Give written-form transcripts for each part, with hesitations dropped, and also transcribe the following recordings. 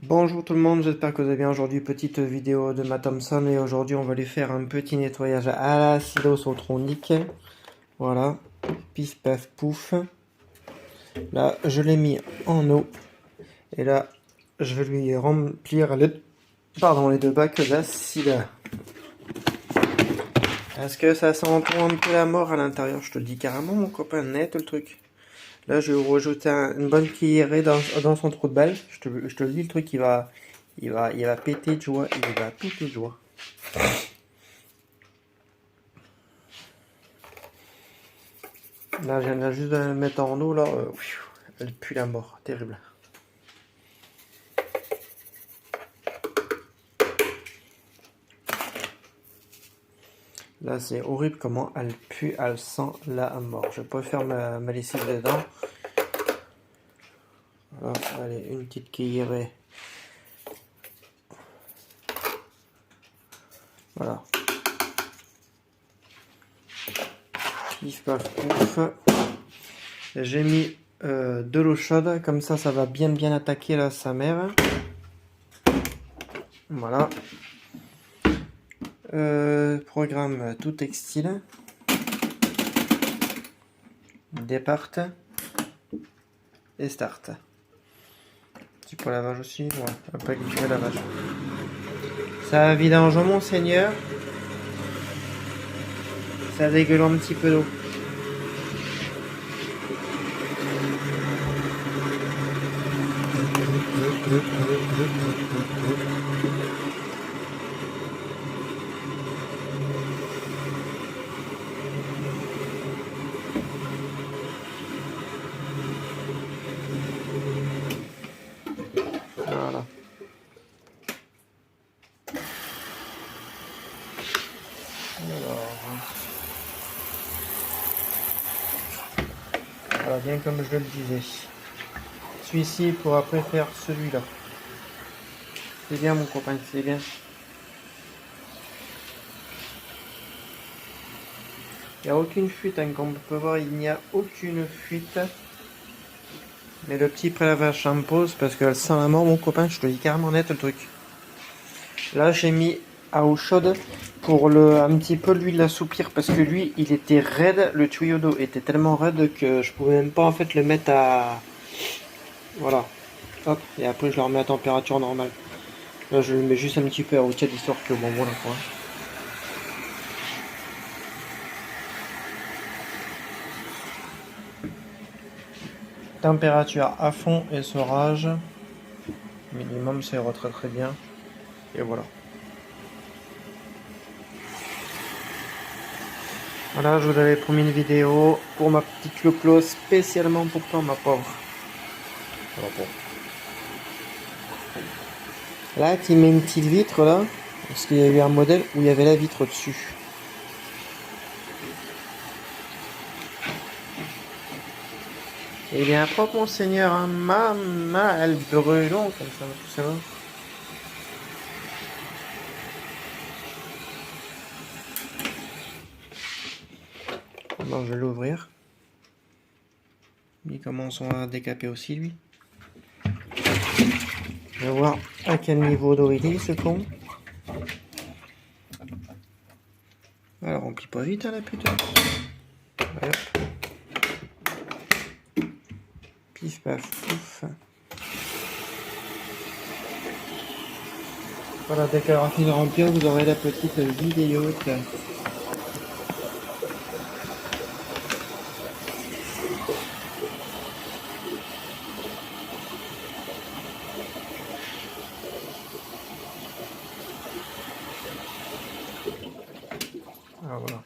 Bonjour tout le monde, j'espère que vous allez bien. Aujourd'hui, petite vidéo de ma Thomson et aujourd'hui on va lui faire un petit nettoyage à l'acide ozotronique. Voilà, pif paf pouf. Là, je l'ai mis en eau et là, je vais lui remplir les deux bacs d'acide. Est-ce que ça sent un peu la mort à l'intérieur? Je te le dis carrément, mon copain, net le truc. Là, je vais vous rajouter une bonne cuillerée dans son trou de balle. Je te le dis, le truc, il va péter de joie. Il va péter de joie. Là, je viens juste de la mettre en eau, là. Elle pue la mort. Terrible. Là, c'est horrible comment elle pue, elle sent la mort. Je peux faire ma lessive dedans. Voilà, allez, une petite cuillerée. Voilà. Pif paf pouf. J'ai mis de l'eau chaude, comme ça va bien attaquer là, sa mère. Voilà. Programme tout textile. Départ. Et start. Petit peu lavage aussi. Ouais, un peu de lavage. Ça vidange mon seigneur. Ça dégueule un petit peu d'eau. Voilà. Voilà, bien comme je le disais. Celui-ci pourra après faire celui-là. C'est bien mon copain, c'est bien. Il n'y a aucune fuite, hein, comme on peut voir, il n'y a aucune fuite. Mais le petit prélavage s'impose parce qu'elle sent la mort, mon copain, je te dis carrément net le truc. Là, j'ai mis à eau chaude pour un petit peu lui l'assouplir parce que lui, il était raide, le tuyau d'eau était tellement raide que je pouvais même pas en fait le mettre à... Voilà. Hop, et après je le remets à température normale. Là, je le mets juste un petit peu à eau tiède histoire que bon, voilà quoi. Température à fond et sevrage. Minimum, ça ira très bien. Et voilà. Voilà, je vous avais promis une vidéo pour ma petite Clo-Clo, spécialement pour toi, ma pauvre. Voilà, bon. Là, tu mets une petite vitre là, parce qu'il y a eu un modèle où il y avait la vitre dessus. Et bien propre mon seigneur, hein. Maman, elle brûlons comme ça, tout ça va. Bon, je vais l'ouvrir. Il commence à décaper aussi lui. Je vais voir à quel niveau d'eau il est ce con. Alors remplit pas vite hein, la putain. Voilà. Pif paf pouf. Voilà, dès qu'elle aura fini de remplir, vous aurez la petite vidéo. Ah voilà.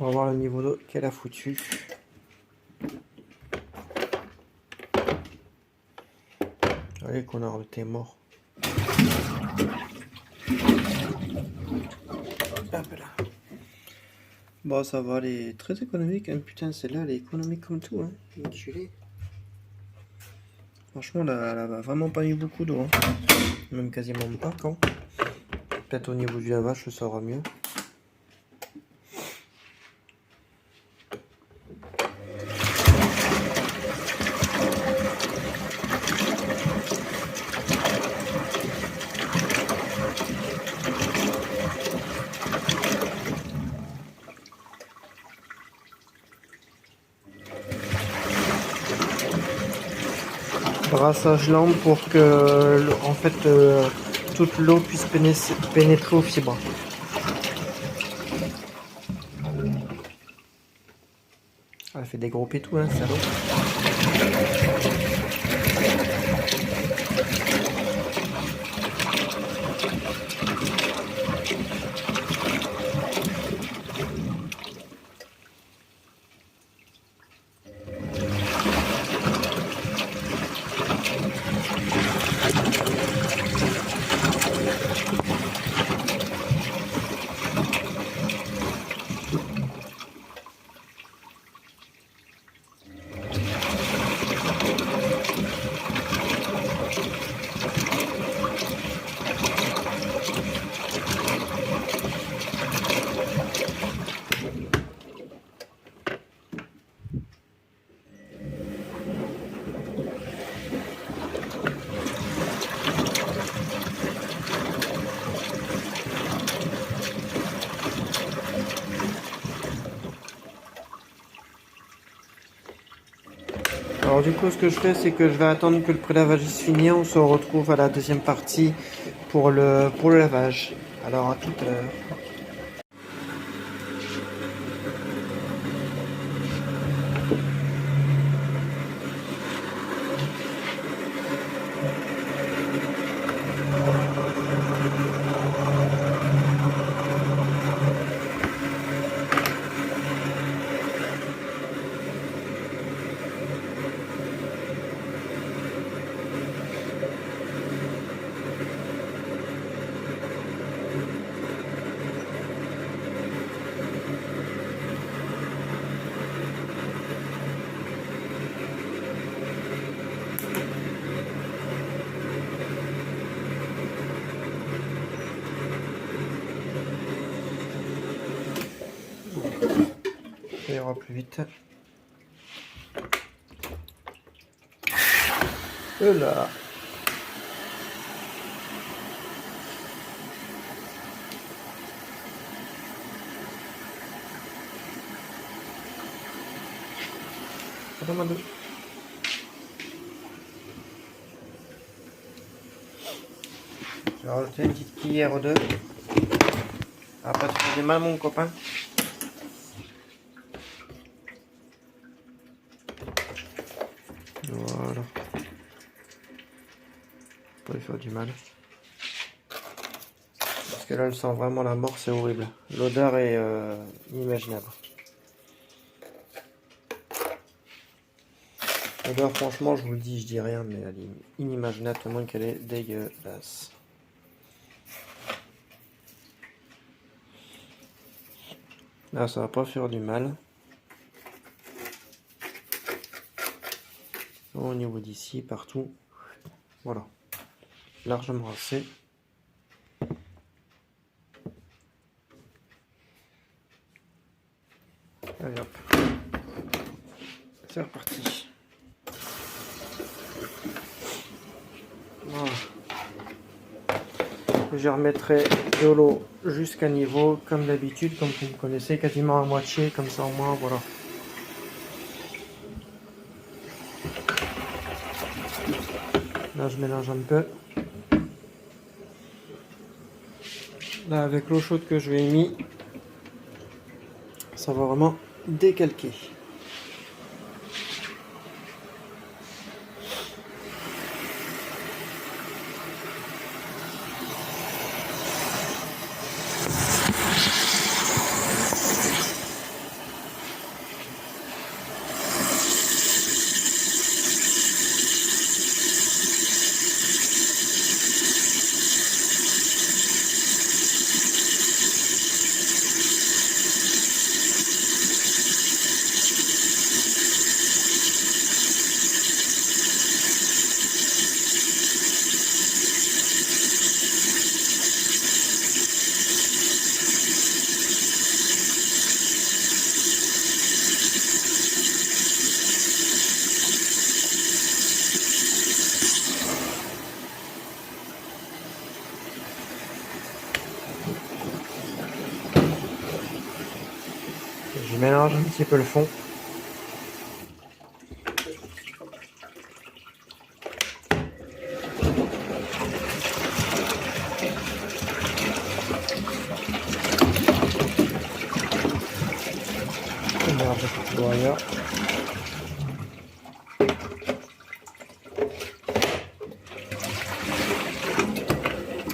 On va voir le niveau d'eau qu'elle a foutu. Allez qu'on a été mort. Hop là. Bon, ça va, elle est très économique. Hein. Putain, celle-là, elle est économique comme tout. Hein. Enculé. Franchement, là, elle a vraiment pas mis beaucoup d'eau. Hein. Même quasiment pas, quand. Peut-être au niveau du lavage, ça aura mieux. Brassage lampe pour que en fait toute l'eau puisse pénétrer aux fibres. Elle fait des gros pétous, hein, salaud. Alors du coup, ce que je fais, c'est que je vais attendre que le prélavage se finisse. On se retrouve à la deuxième partie pour le lavage. Alors à tout à l'heure. Ça ira plus vite. Là. Attends, je vais rajouter une petite cuillère ou deux. Après, tu fais du mal, mon copain. Voilà. Pas lui faire du mal. Parce que là, elle sent vraiment la mort, c'est horrible. L'odeur est inimaginable. L'odeur, franchement, je vous le dis, je dis rien, mais elle est inimaginable, tellement qu'elle est dégueulasse. Là, ça va pas faire du mal. Au niveau d'ici, partout. Voilà. Largement assez. Allez hop. C'est reparti. Voilà. Je remettrai de l'eau jusqu'à niveau, comme d'habitude, comme vous me connaissez, quasiment à moitié, comme ça au moins, voilà. Là, je mélange un peu. Là, avec l'eau chaude que je lui ai mis, ça va vraiment décalquer. Je mélange un petit peu le fond. Je mélange un petit broyeur.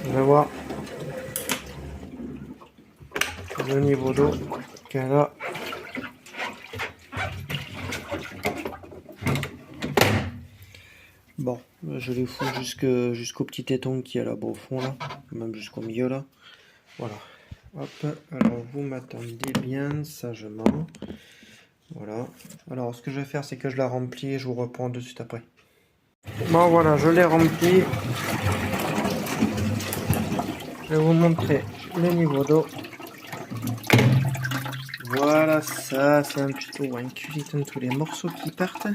Je vais voir le niveau d'eau qu'elle a. Bon, je les fous jusqu'au petit téton qui est là-bas au fond, là, même jusqu'au milieu là. Voilà. Hop, alors vous m'attendez bien sagement. Voilà. Alors ce que je vais faire, c'est que je la remplis et je vous reprends de suite après. Bon voilà, je l'ai rempli. Je vais vous montrer le niveau d'eau. Voilà, ça c'est un tuto inculitant tous les morceaux qui partent.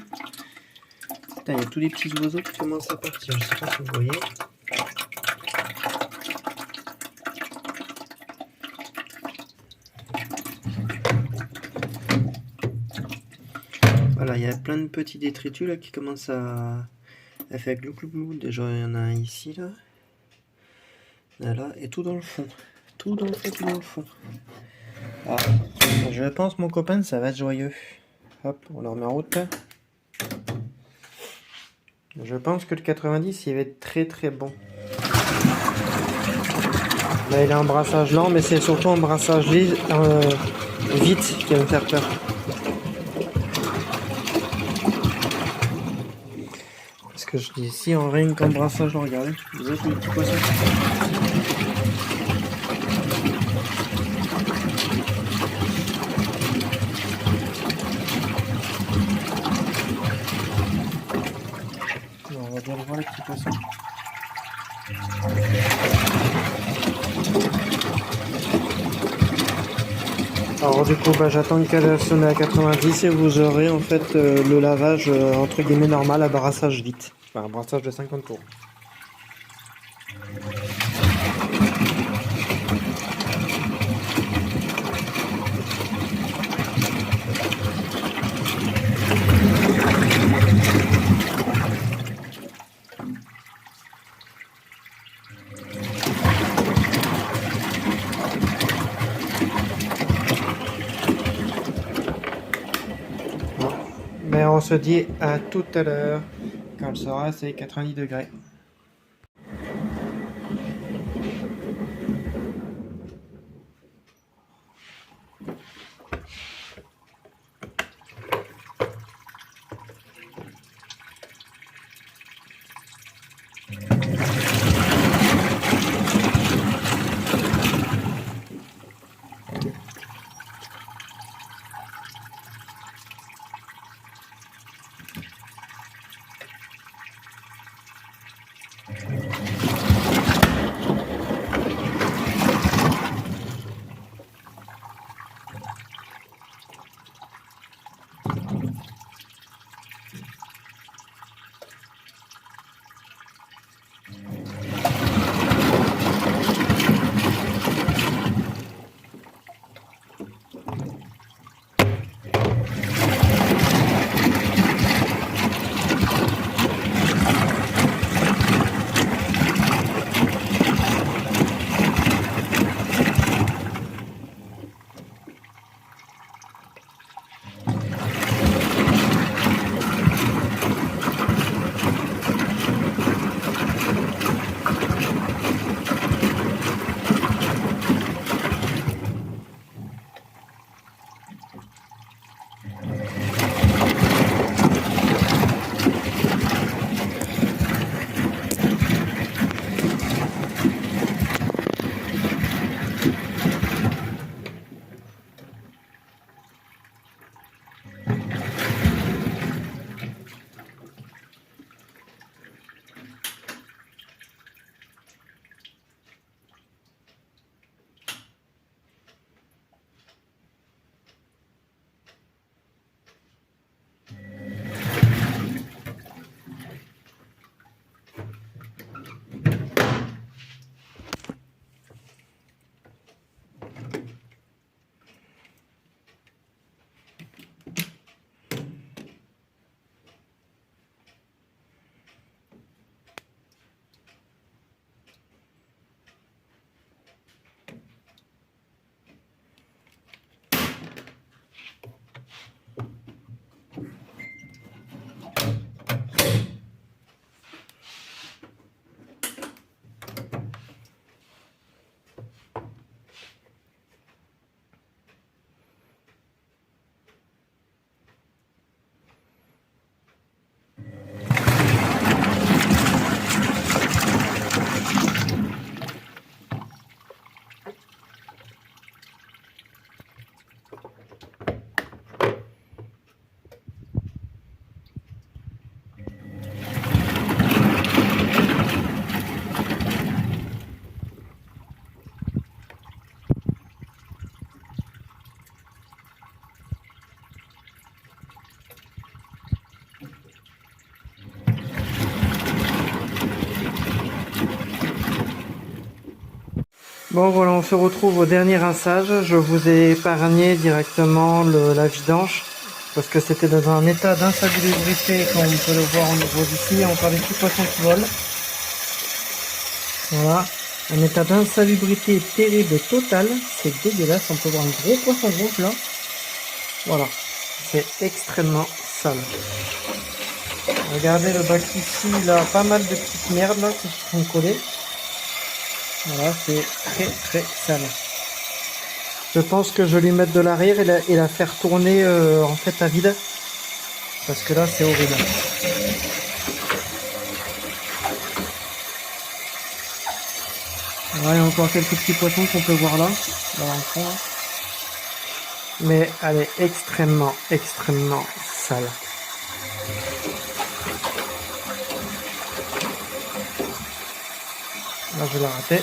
Putain, il y a tous les petits oiseaux qui commencent à partir, je sais pas si vous voyez. Voilà, il y a plein de petits détritus là qui commencent à faire glou glou glou. Déjà il y en a un ici là. Voilà, et tout dans le fond. Tout dans le fond, tout dans le fond. Ah, je pense mon copain ça va être joyeux. Hop, on le remet en route. Je pense que le 90 il va être très très bon. Là il est en brassage lent, mais c'est surtout en brassage vite qui va me faire peur. Parce que je dis ici en rien qu'en brassage, regardez, vous avez les petits poissons. Alors, on va bien voir les petits poissons. Alors du coup j'attends qu'elle sonne à 90 et vous aurez en fait le lavage entre guillemets normal à brassage vite. Enfin un brassage de 50 tours. Mais on se dit à tout à l'heure quand elle sera c'est 90 degrés. Bon voilà, on se retrouve au dernier rinçage. Je vous ai épargné directement la vidange parce que c'était dans un état d'insalubrité, comme on peut le voir au niveau d'ici. On parle des petits poissons qui volent. Voilà, un état d'insalubrité terrible total. C'est dégueulasse. On peut voir un gros poisson rouge là. Voilà, c'est extrêmement sale. Regardez le bac ici, il a pas mal de petites merdes là qui se sont collées. Voilà, c'est très très sale. Je pense que je vais lui mettre de l'arrière et la faire tourner en fait à vide. Parce que là c'est horrible. Voilà, il y a encore quelques petits poissons qu'on peut voir là, dans le fond. Là. Mais elle est extrêmement sale. Là je vais la rater.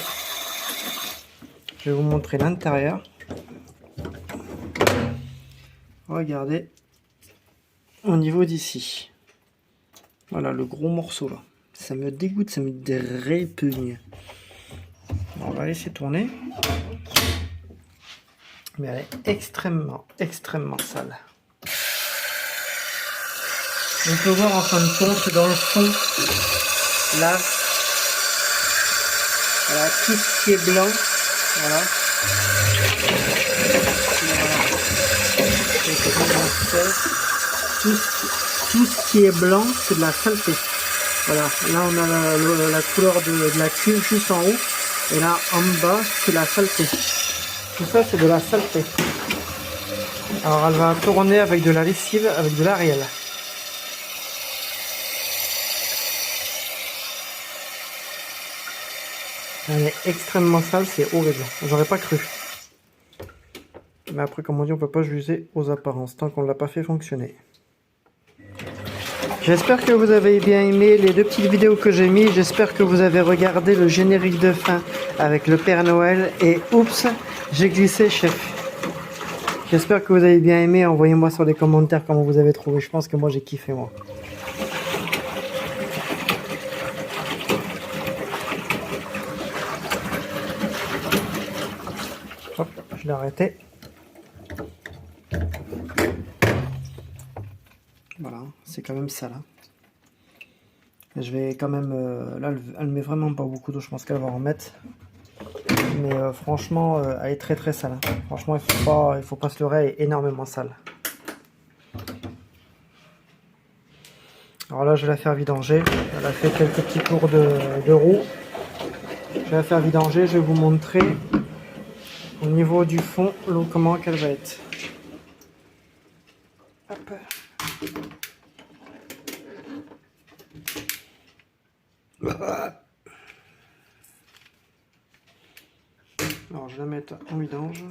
Je vais vous montrer l'intérieur. Regardez au niveau d'ici. Voilà le gros morceau là. Ça me dégoûte, ça me répugne. Bon, on va laisser tourner. Mais elle est extrêmement sale. On peut voir en fin de compte dans le fond, là, voilà, tout ce qui est blanc, voilà. Tout ce qui est blanc, c'est de la saleté. Voilà, là on a la couleur de la cuve juste en haut, et là en bas, c'est la saleté. Tout ça, c'est de la saleté. Alors elle va tourner avec de la lessive, avec de l'Ariel. Elle est extrêmement sale, c'est horrible. J'aurais pas cru. Mais après, comme on dit, on peut pas juger aux apparences tant qu'on l'a pas fait fonctionner. J'espère que vous avez bien aimé les deux petites vidéos que j'ai mis. J'espère que vous avez regardé le générique de fin avec le Père Noël. Et oups, j'ai glissé, chef. J'espère que vous avez bien aimé. Envoyez-moi sur les commentaires comment vous avez trouvé. Je pense que moi j'ai kiffé, moi. Hop, je l'ai arrêté. Voilà, c'est quand même ça là. Je vais quand même... là, elle met vraiment pas beaucoup d'eau. Je pense qu'elle va en mettre. Mais franchement, elle est très sale. Franchement, il faut pas se leurrer, elle est énormément sale. Alors là, je vais la faire vidanger. Elle a fait quelques petits tours de roue. Je vais la faire vidanger. Je vais vous montrer au niveau du fond l'eau comment qu'elle va être. Hop. Alors je vais la mettre en vidange.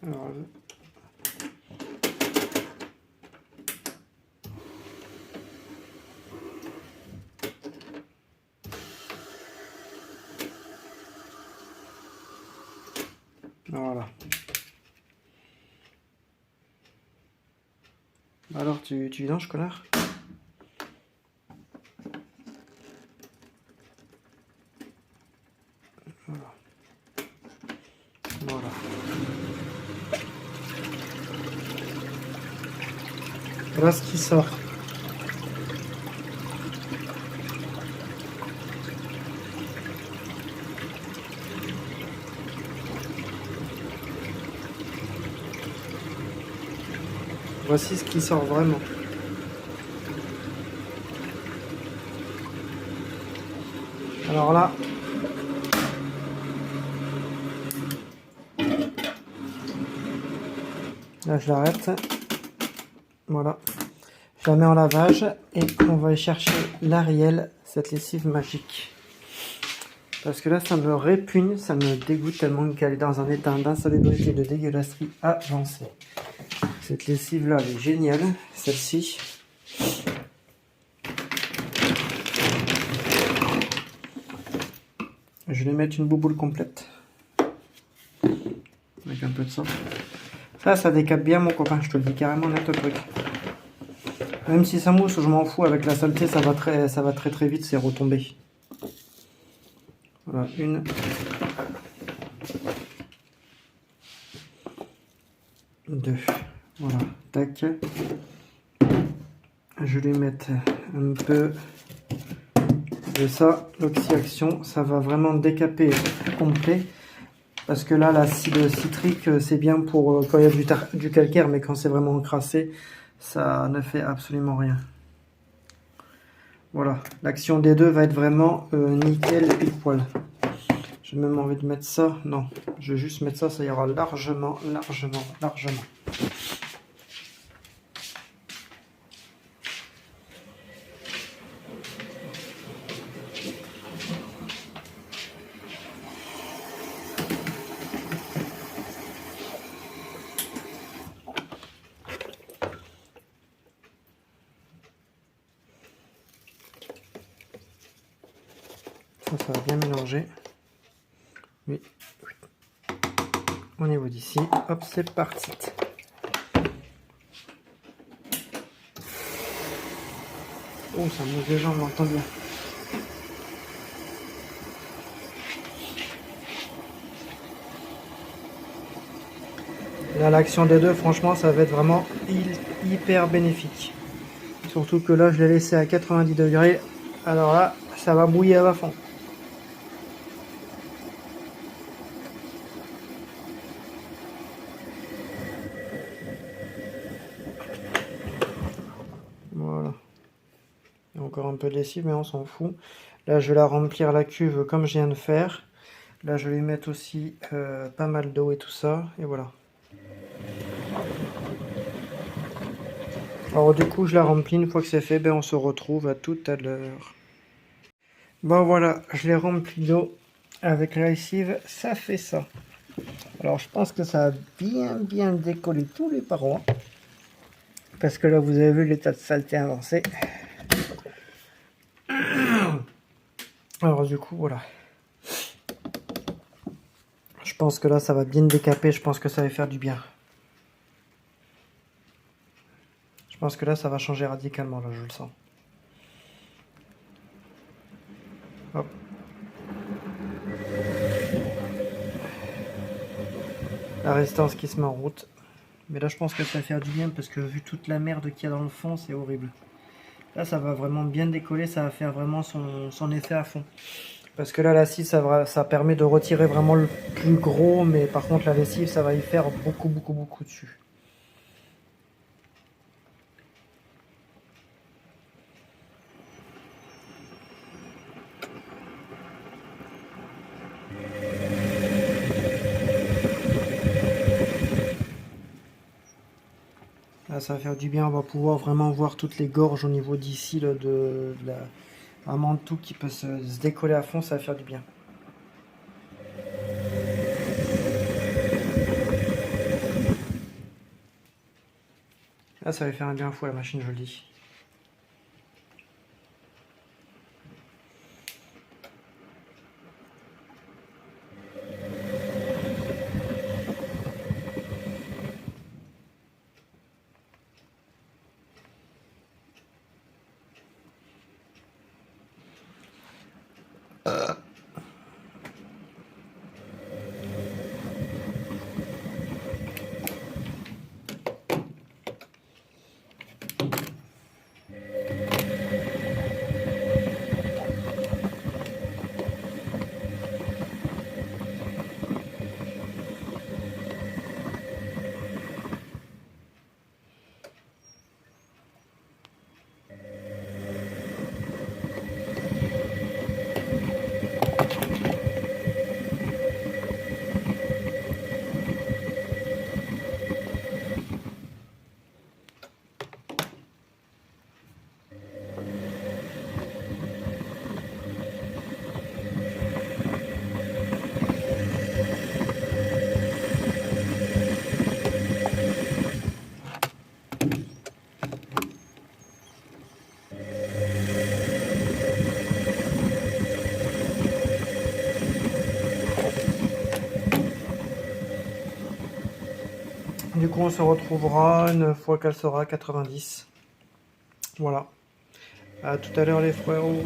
Alors, voilà. Alors tu vidanges, connard? Voilà. Voilà. Voilà ce qui sort. Voici ce qui sort vraiment. Alors là, je l'arrête. Voilà. Je la mets en lavage et on va aller chercher l'Ariel, cette lessive magique. Parce que là, ça me répugne, ça me dégoûte tellement qu'elle est dans un état d'insalubrité, de dégueulasserie avancé. Cette lessive là, elle est géniale, celle-ci. Je vais mettre une bouboule complète. Avec un peu de sang. Là, ça décape bien, mon copain, je te le dis carrément net le truc. Même si ça mousse, je m'en fous, avec la saleté, ça va très vite, c'est retombé. Voilà, une. Deux. Voilà, tac. Je vais mettre un peu de ça, l'oxy-action, ça va vraiment décaper complet. Parce que là, l'acide citrique, c'est bien pour quand il y a du calcaire, mais quand c'est vraiment encrassé, ça ne fait absolument rien. Voilà, l'action des deux va être vraiment nickel pile poil. J'ai même envie de mettre ça. Non, je vais juste mettre ça, ça ira largement. Ça va bien mélanger. Oui. Au niveau d'ici, hop, c'est parti. Oh, ça mousse déjà, on l'entend bien. Là, l'action des deux, franchement, ça va être vraiment hyper bénéfique. Surtout que là, je l'ai laissé à 90 degrés. Alors là, ça va bouillir à fond. Voilà. Il y a encore un peu de lessive, mais on s'en fout. Là, je vais la remplir la cuve comme je viens de faire. Là, je vais mettre aussi pas mal d'eau et tout ça. Et voilà. Alors du coup, je la remplis. Une fois que c'est fait, ben, on se retrouve à tout à l'heure. Bon voilà, je l'ai rempli d'eau. Avec la lessive, ça fait ça. Alors je pense que ça a bien décollé tous les parois. Parce que là, vous avez vu l'état de saleté avancé. Alors du coup, voilà. Je pense que là, ça va bien décaper. Je pense que ça va faire du bien. Je pense que là, ça va changer radicalement. Là, je le sens. Hop. La résistance qui se met en route. Mais là, je pense que ça va faire du bien parce que vu toute la merde qu'il y a dans le fond, c'est horrible. Là, ça va vraiment bien décoller. Ça va faire vraiment son effet à fond. Parce que là, l'acide, ça permet de retirer vraiment le plus gros. Mais par contre, la lessive, ça va y faire beaucoup dessus. Là, ça va faire du bien. On va pouvoir vraiment voir toutes les gorges au niveau d'ici, vraiment tout qui peut se décoller à fond. Ça va faire du bien. Là, ça va faire un bien fou la machine, je le dis. coup, on se retrouvera une fois qu'elle sera 90. Voilà. À tout à l'heure, les frérots.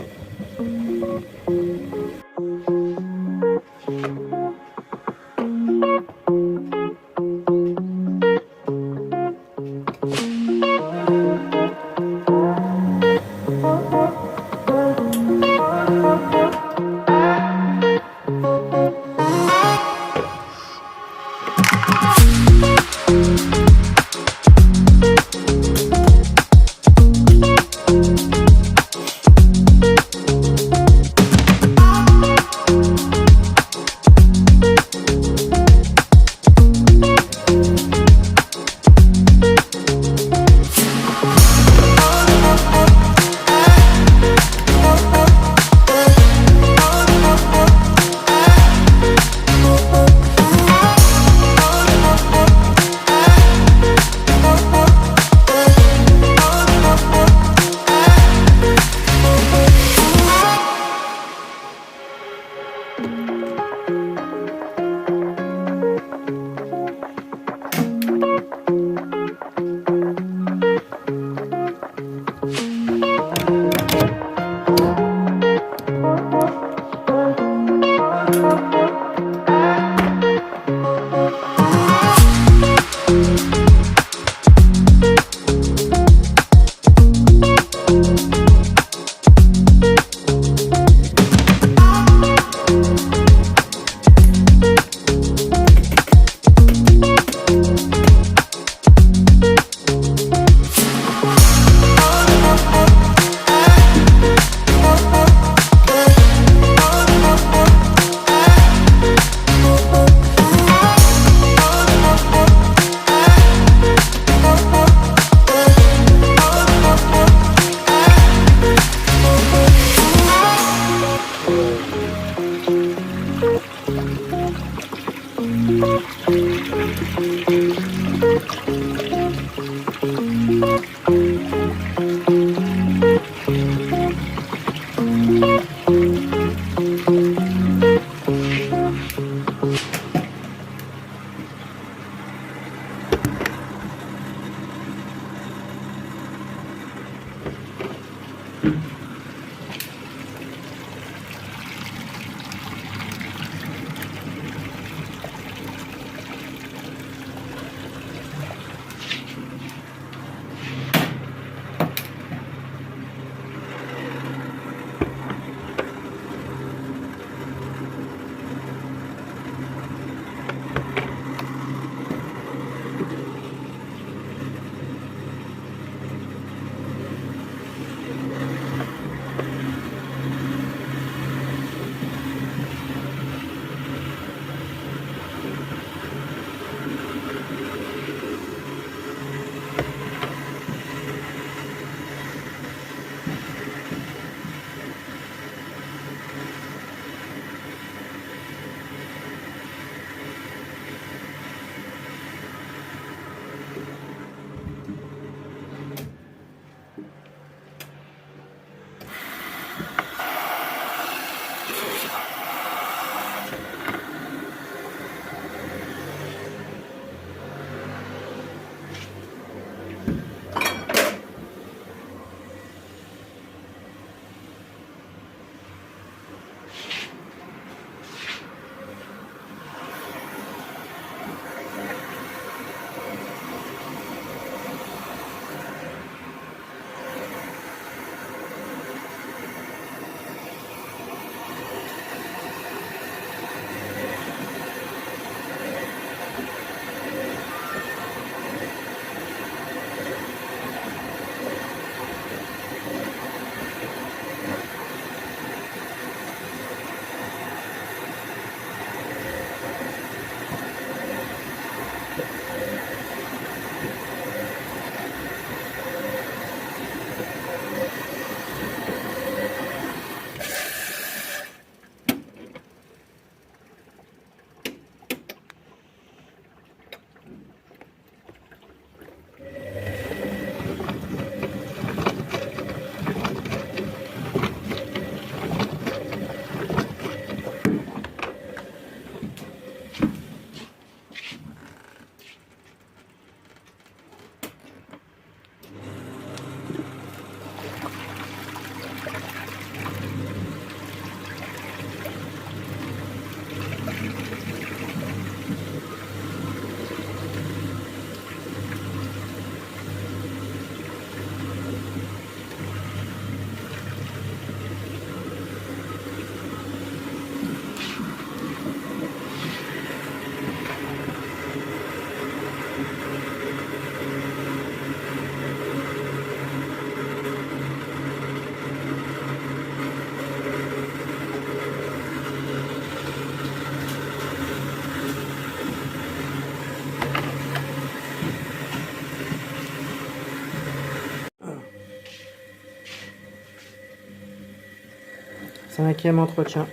5e entretien.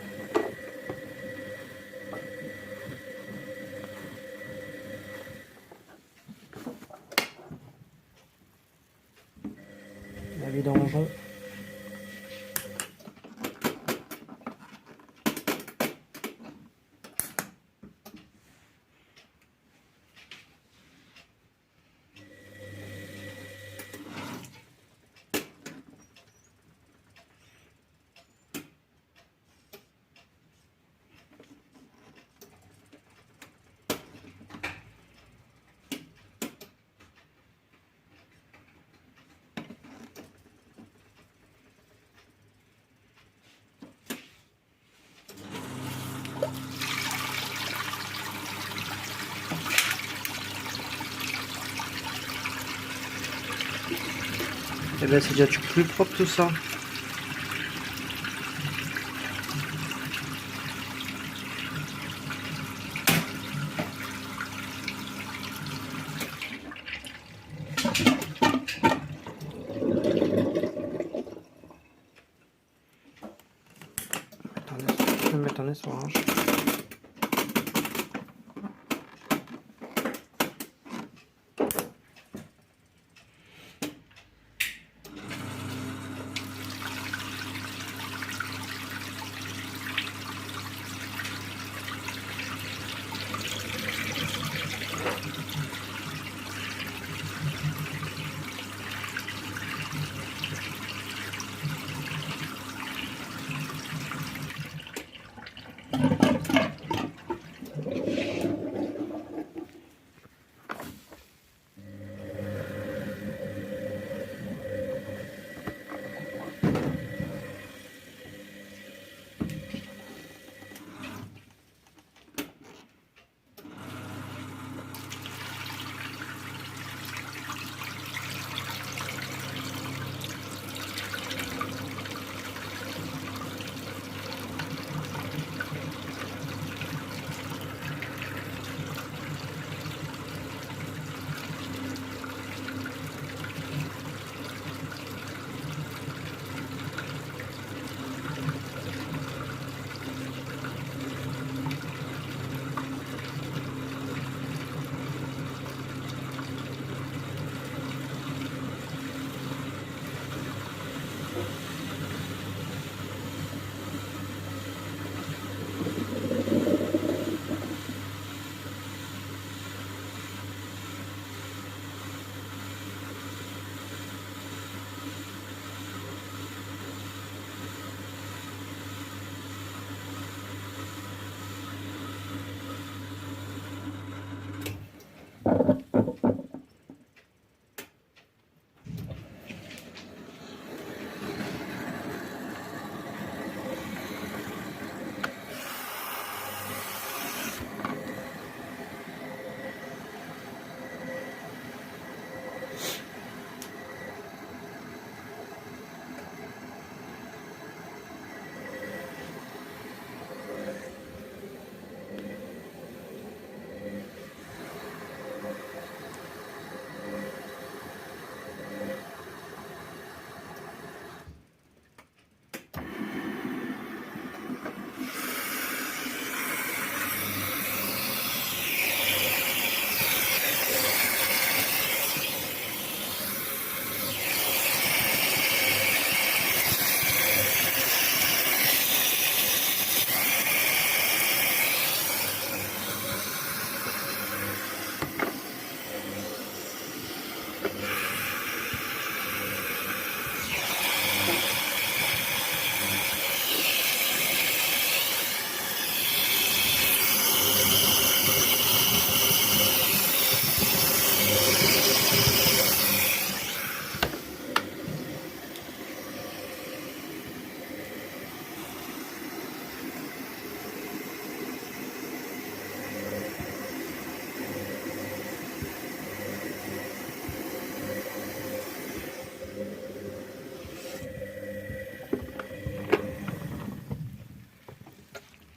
La vidangeon. Et ben c'est déjà plus propre tout ça. Je vais mettre en essorage.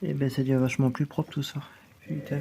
Et ben c'est déjà vachement plus propre tout ça. Putain.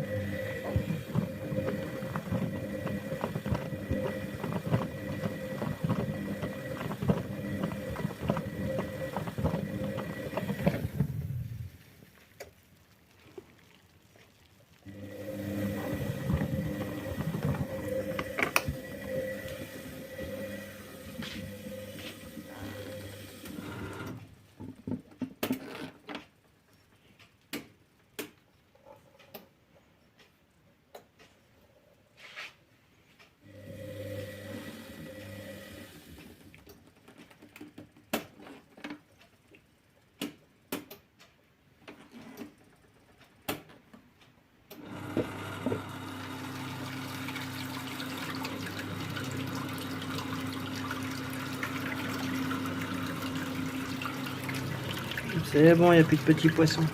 C'est bon, il n'y a plus de petits poissons.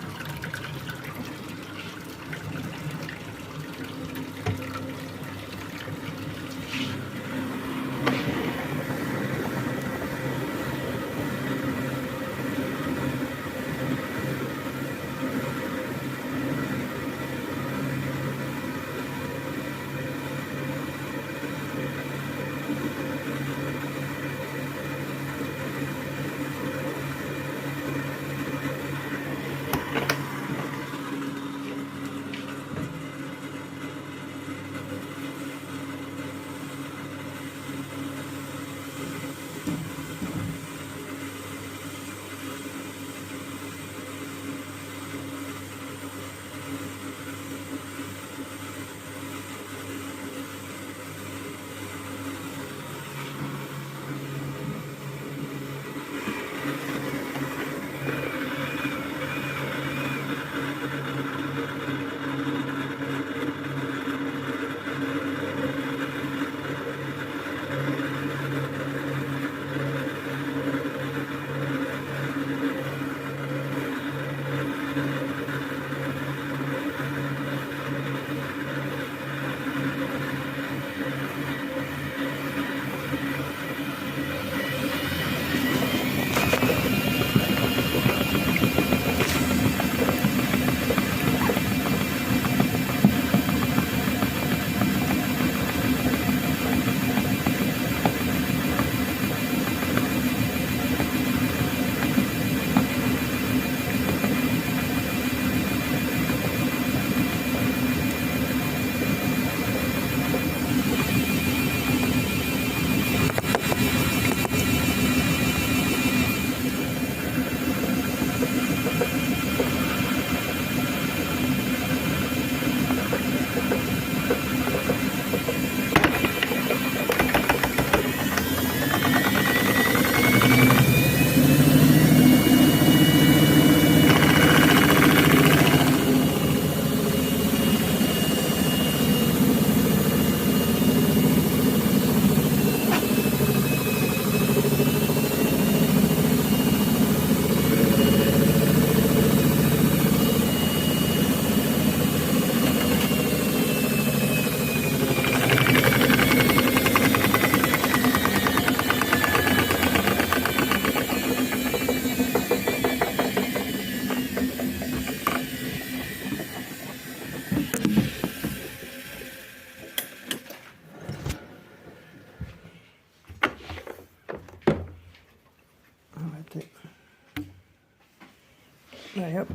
Allez hop,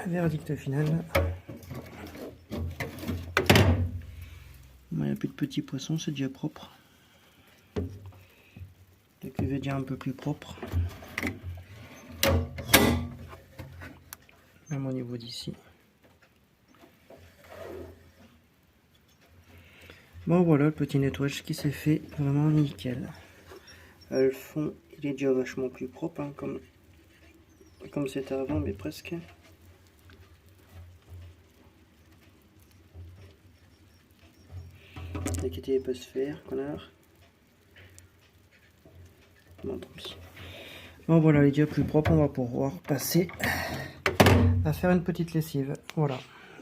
verdict final. Il n'y a plus de petits poissons, c'est déjà propre. La cuvée est déjà un peu plus propre. Même au niveau d'ici. Bon voilà, le petit nettoyage qui s'est fait, vraiment nickel. Le fond, il est déjà vachement plus propre, hein, comme c'était avant, mais presque. L'inquiétude peut se faire, connard. Bon, tant pis. Bon voilà, il est déjà plus propre, on va pouvoir passer à faire une petite lessive. Voilà.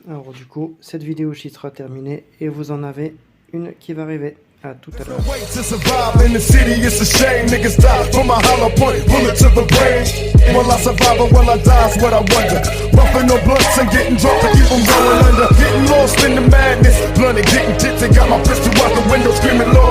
Alors du coup, cette vidéo ci sera terminée et vous en avez une qui va arriver. À tout à l'heure. To survive in the city, it's a shame niggas die from a hollow point, bullet to the brain. Will I survive or will I die is what I wonder. Bumping no blunts and getting drunk to keep them going under. Getting lost in the madness, blood and getting tipsy. Got my pistol out the window screaming, Lord.